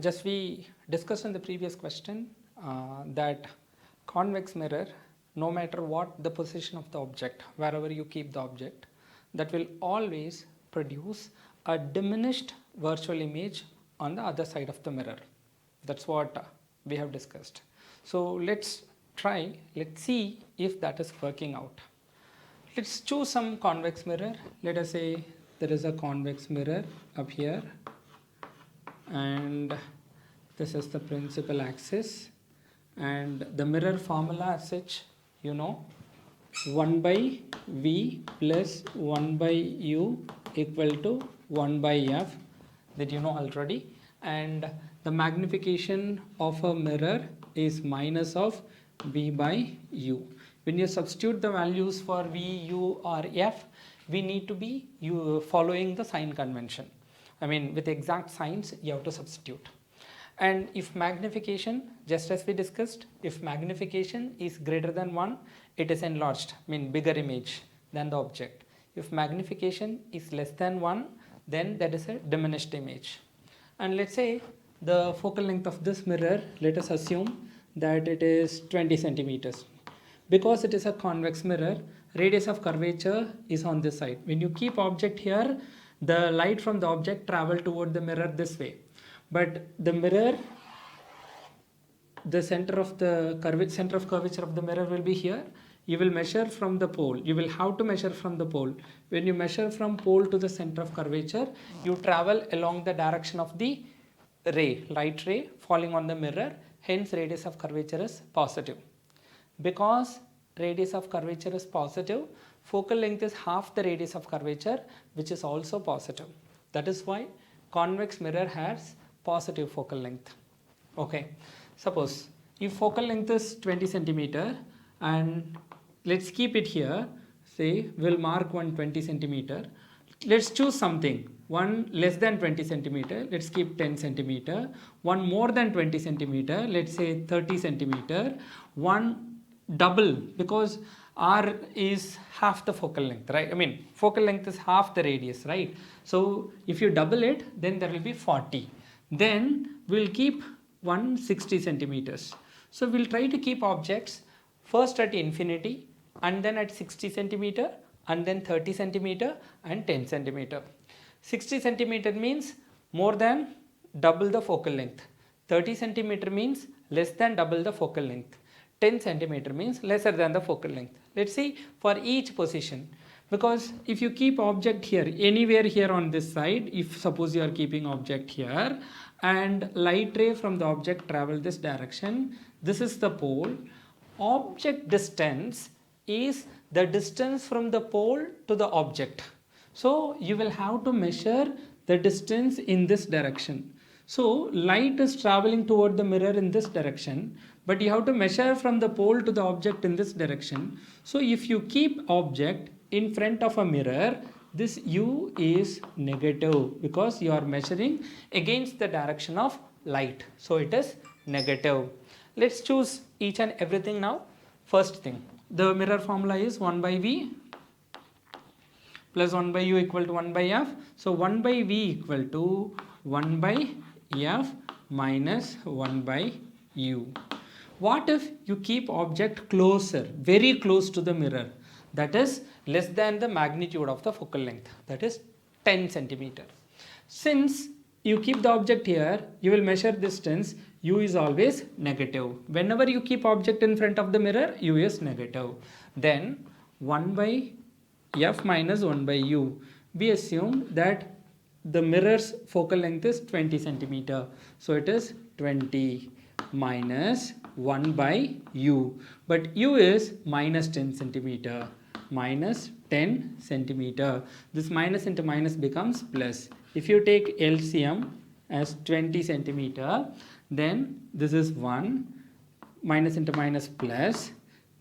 Just we discussed in the previous question that convex mirror, no matter what the position of the object, wherever you keep the object, that will always produce a diminished virtual image on the other side of the mirror. That's what we have discussed. So let's see if that is working out. Let's choose some convex mirror. Let us say there is a convex mirror up here, and this is the principal axis, and the mirror formula as such, 1 by V plus 1 by U equal to 1 by F, that you know already, and the magnification of a mirror is minus of V by U. When you substitute the values for V, U or F, we need to be following the sign convention. I mean, with exact signs you have to substitute. And if magnification, just as we discussed, if magnification is greater than 1, it is enlarged, I mean bigger image than the object. If magnification is less than 1, then that is a diminished image. And let's say the focal length of this mirror, let us assume that it is 20 centimeters. Because it is a convex mirror, radius of curvature is on this side. When you keep object here, the light from the object travel toward the mirror this way. But the mirror, the center of curvature of the mirror will be here. You will measure from the pole. You will have to measure from the pole. When you measure from pole to the center of curvature, you travel along the direction of the ray, light ray falling on the mirror. Hence, radius of curvature is positive. Because radius of curvature is positive, focal length is half the radius of curvature, which is also positive. That is why convex mirror has positive focal length. Okay, suppose if focal length is 20 centimeter, and let's keep it here, say we'll mark one 20 centimeter. Let's choose something, one less than 20 centimeter, let's keep 10 centimeter, one more than 20 centimeter, let's say 30 centimeter, one double, because R is half the focal length, right? I mean, focal length is half the radius, right? So if you double it, then there will be 40. Then we'll keep 160 centimeters. So we'll try to keep objects first at infinity, and then at 60 centimeter, and then 30 centimeter and 10 centimeter. 60 centimeter means more than double the focal length. 30 centimeter means less than double the focal length. 10 centimeter means lesser than the focal length. Let's see for each position, because if you keep object here, anywhere here on this side, if suppose you are keeping object here and light ray from the object travel this direction, this is the pole. Object distance is the distance from the pole to the object. So you will have to measure the distance in this direction. So light is traveling toward the mirror in this direction, but you have to measure from the pole to the object in this direction. So if you keep object in front of a mirror, this U is negative because you are measuring against the direction of light. So it is negative. Let's choose each and everything now. First thing, the mirror formula is 1 by V plus 1 by U equal to 1 by F. So 1 by V equal to 1 by F minus 1 by U. What if you keep object closer, very close to the mirror, that is less than the magnitude of the focal length, that is 10 centimeter. Since you keep the object here, you will measure distance, U is always negative. Whenever you keep object in front of the mirror, U is negative. Then 1 by F minus 1 by U. We assume that the mirror's focal length is 20 centimeter. So it is 20 minus 1 by U. But U is minus 10 centimeter. Minus 10 centimeter. This minus into minus becomes plus. If you take LCM as 20 centimeter, then this is 1, minus into minus plus,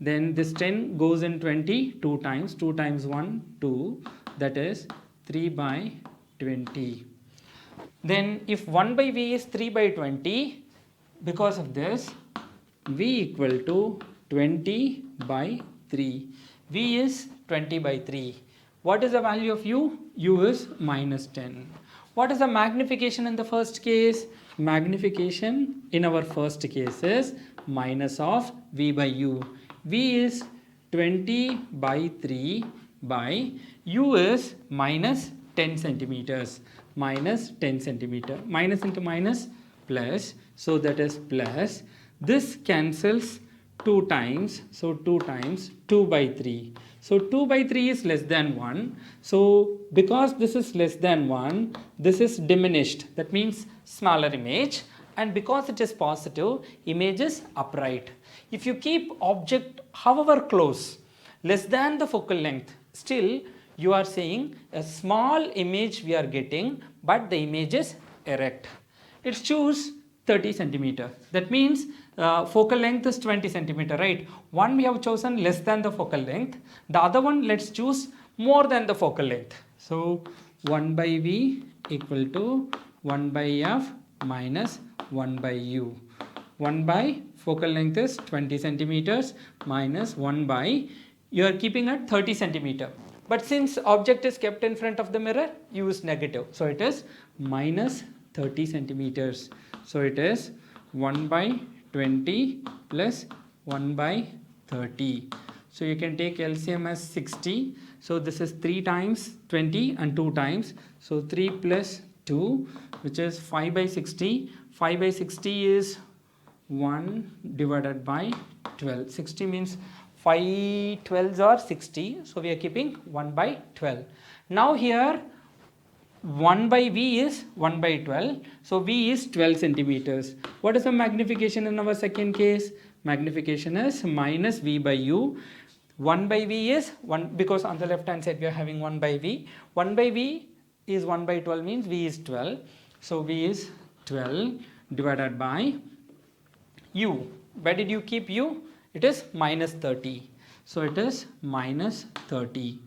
then this 10 goes in 20 2 times, 2 times 1 2, that is 3 by 20. Then if 1 by V is 3 by 20, because of this, V equal to 20 by 3. V is 20 by 3. What is the value of U? U is minus 10. What is the magnification in the first case? magnification in our first case is minus of V by U. V is 20 by 3 by U is minus 10 centimeters. Minus 10 centimeter. Minus into minus plus. So that is plus. This cancels 2 times. So 2 times 2 by 3. So 2 by 3 is less than 1. So because this is less than 1, this is diminished. That means smaller image. And because it is positive, image is upright. If you keep object however close, less than the focal length, still you are saying a small image we are getting, but the image is erect. Let's choose 30 centimeter. That means focal length is 20 centimeter, right? One we have chosen less than the focal length. The other one let's choose more than the focal length. So 1 by V equal to 1 by F minus 1 by U. 1 by focal length is 20 centimeters minus 1 by, you are keeping at 30 centimeter. But since object is kept in front of the mirror, U is negative. So it is minus 30 centimeters. So it is 1 by 20 plus 1 by 30. So you can take LCM as 60. So this is 3 times 20 and 2 times. So 3 plus 2, which is 5 by 60. 5 by 60 is 1 divided by 12. 60 means 5 12s are 60. So we are keeping 1 by 12. Now here 1 by V is 1 by 12. So V is 12 centimeters. What is the magnification in our second case? Magnification is minus V by U. 1 by V is 1, because on the left hand side we are having 1 by V. 1 by V is 1 by 12 means V is 12. So V is 12 divided by U. Where did you keep U? It is minus 30. So it is minus 30.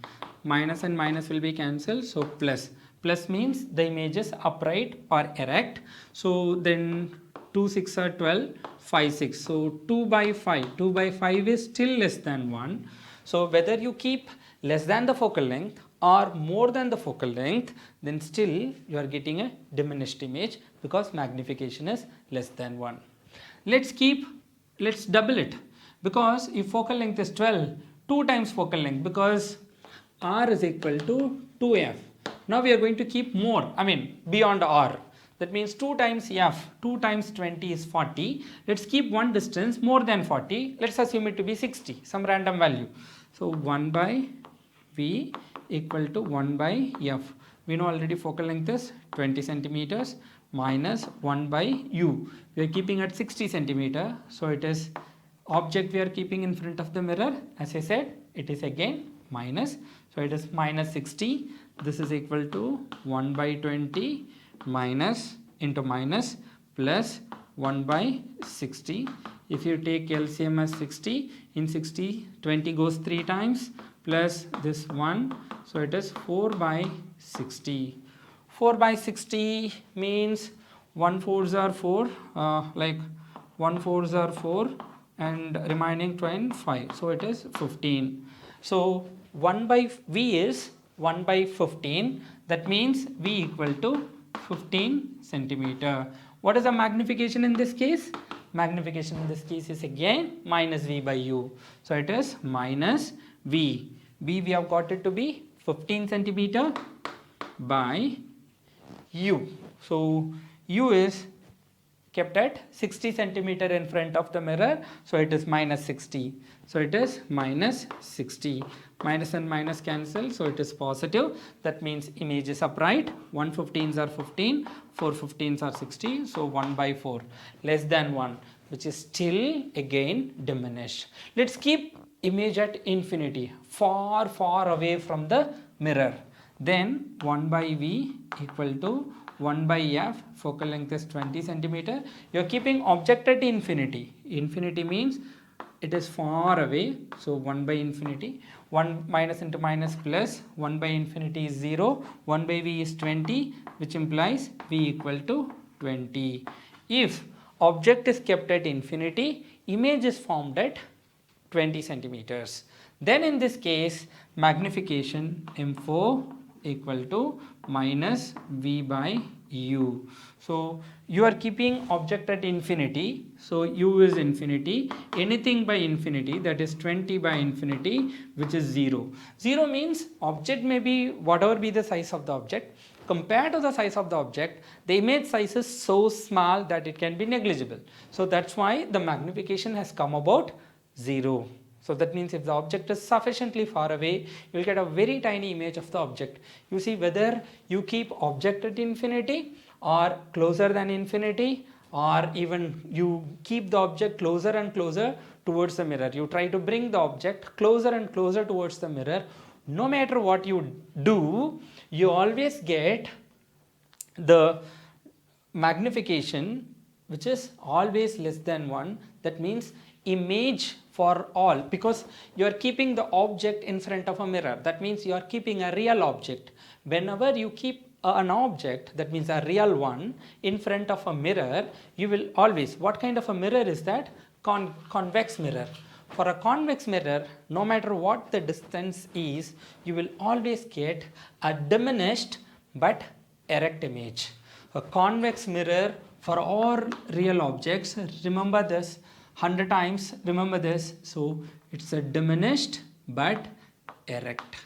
Minus and minus will be cancelled. So plus. Plus means the image is upright or erect. So then 2 6 are 12, 5 6. So 2 by 5. 2 by 5 is still less than 1. So whether you keep less than the focal length or more than the focal length, then still you are getting a diminished image because magnification is less than 1. Let's double it, because if focal length is 12, 2 times focal length, because R is equal to 2F. Now we are going to keep more, beyond R. That means 2 times F, 2 times 20 is 40. Let's keep one distance more than 40. Let's assume it to be 60, some random value. So 1 by V equal to 1 by F. We know already focal length is 20 centimeters minus 1 by U. We are keeping at 60 centimeter. So it is object we are keeping in front of the mirror. As I said, it is again minus. So it is minus 60. This is equal to 1 by 20 minus into minus plus 1 by 60. If you take LCM as 60, in 60, 20 goes 3 times plus this 1. So it is 4 by 60. 4 by 60 means 1 4s are 4, 1 4s are 4 and remaining 25. So it is 15. So 1 by V is 1 by 15. That means V equal to 15 centimeter. What is the magnification in this case? Magnification in this case is again minus V by U. So it is minus V. V we have got it to be 15 centimeter by U. So U is kept at 60 centimeter in front of the mirror. So it is minus 60. So it is minus 60. Minus and minus cancel. So it is positive. That means image is upright. 1 15s are 15. 4 15s are 60. So 1 by 4 less than 1, which is still again diminished. Let's keep image at infinity, far away from the mirror. Then 1 by V equal to 1 by F, focal length is 20 centimeter. You are keeping object at infinity. Infinity means it is far away. So 1 by infinity. 1 minus into minus plus. 1 by infinity is 0. 1 by V is 20, which implies V equal to 20. If object is kept at infinity, image is formed at 20 centimeters. Then in this case, magnification M4 equal to minus v by u. So you are keeping object at infinity, so u is infinity, anything by infinity, that is 20 by infinity, which is 0. 0 means object may be whatever be the size of the object. Compared to the size of the object, the image size is so small that it can be negligible. So that's why the magnification has come about 0. So that means if the object is sufficiently far away, you will get a very tiny image of the object. You see, whether you keep object at infinity or closer than infinity, or even you keep the object closer and closer towards the mirror. You try to bring the object closer and closer towards the mirror. No matter what you do, you always get the magnification which is always less than 1. That means image for all, because you are keeping the object in front of a mirror. That means you are keeping a real object. Whenever you keep an object, that means a real one, in front of a mirror, you will always, what kind of a mirror is that? Convex mirror. For a convex mirror, no matter what the distance is, you will always get a diminished but erect image. A convex mirror for all real objects, remember this 100 times, remember this. So it's a diminished but erect.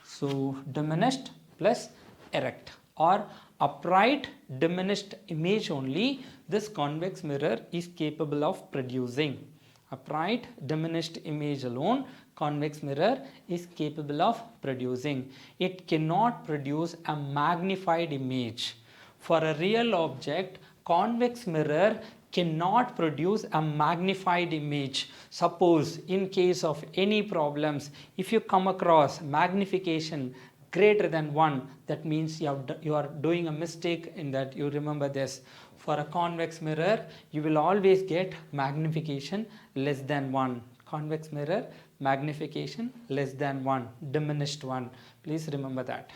So diminished plus erect, or upright diminished image only this convex mirror is capable of producing. Upright diminished image alone convex mirror is capable of producing. It cannot produce a magnified image. For a real object, convex mirror cannot produce a magnified image. Suppose in case of any problems, if you come across magnification greater than 1, that means you are doing a mistake in that. You remember this. For a convex mirror, you will always get magnification less than 1. Convex mirror, magnification less than 1, diminished 1. Please remember that.